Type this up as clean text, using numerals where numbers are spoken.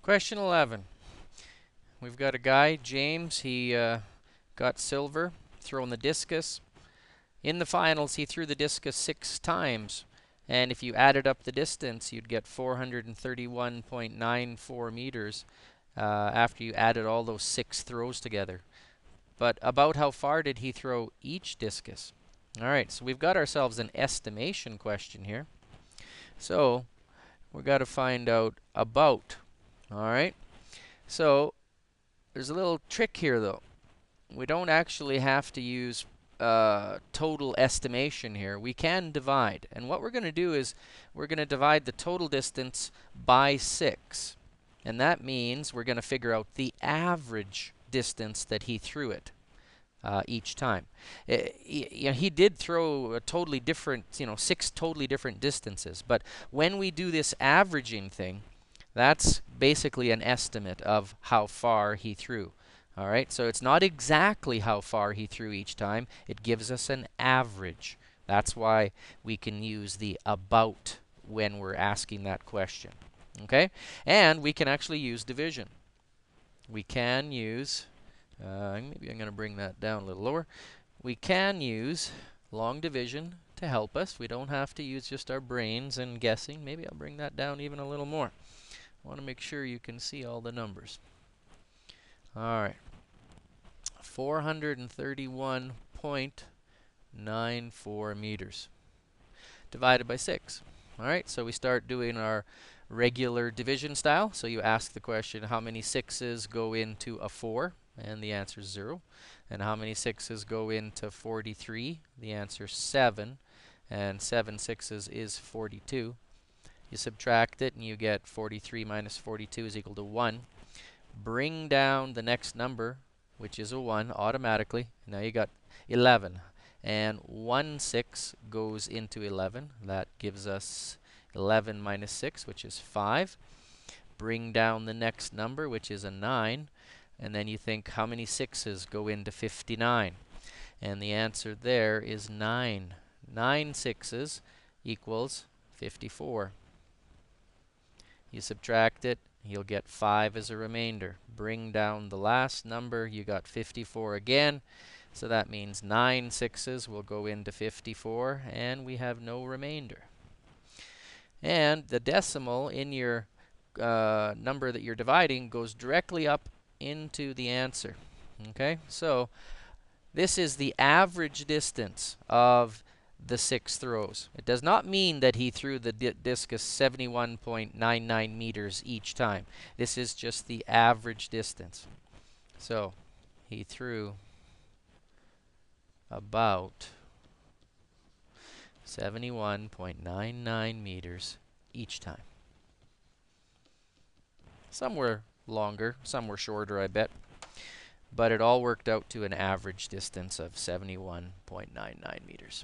Question 11. We've got a guy, James. He got silver throwing the discus. In the finals, he threw the discus 6 times. And if you added up the distance, you'd get 431.94 meters after you added all those 6 throws together. But about how far did he throw each discus? All right, so we've got ourselves an estimation question here. So we've got to find out about. All right, so there's a little trick here though. We don't actually have to use total estimation here. We can divide. And what we're going to do is we're going to divide the total distance by 6. And that means we're going to figure out the average distance that he threw it each time. He did throw a totally different, 6 totally different distances. But when we do this averaging thing, that's basically an estimate of how far he threw. All right, so it's not exactly how far he threw each time. It gives us an average. That's why we can use the about when we're asking that question. Okay, and we can actually use division. We can use, maybe I'm going to bring that down a little lower. We can use long division to help us. We don't have to use just our brains and guessing. Maybe I'll bring that down even a little more. I want to make sure you can see all the numbers. All right. 431.94 meters divided by 6. All right, so we start doing our regular division style. So you ask the question, how many 6's go into a 4? And the answer is 0. And how many 6's go into 43? The answer is 7. And 7 6's is 42. You subtract it and you get 43 minus 42 is equal to 1. Bring down the next number, which is a 1 automatically. Now you got 11. And 1 6 goes into 11. That gives us 11 minus 6, which is 5. Bring down the next number, which is a 9. And then you think, how many 6's go into 59? And the answer there is 9. 9 6's equals 54. You subtract it, you'll get 5 as a remainder. Bring down the last number, you got 54 again. So that means 9 6's will go into 54, and we have no remainder. And the decimal in your number that you're dividing goes directly up into the answer. Okay, so this is the average distance of the 6 throws. It does not mean that he threw the discus 71.99 meters each time. This is just the average distance. So he threw about 71.99 meters each time. Some were longer, some were shorter, I bet. But it all worked out to an average distance of 71.99 meters.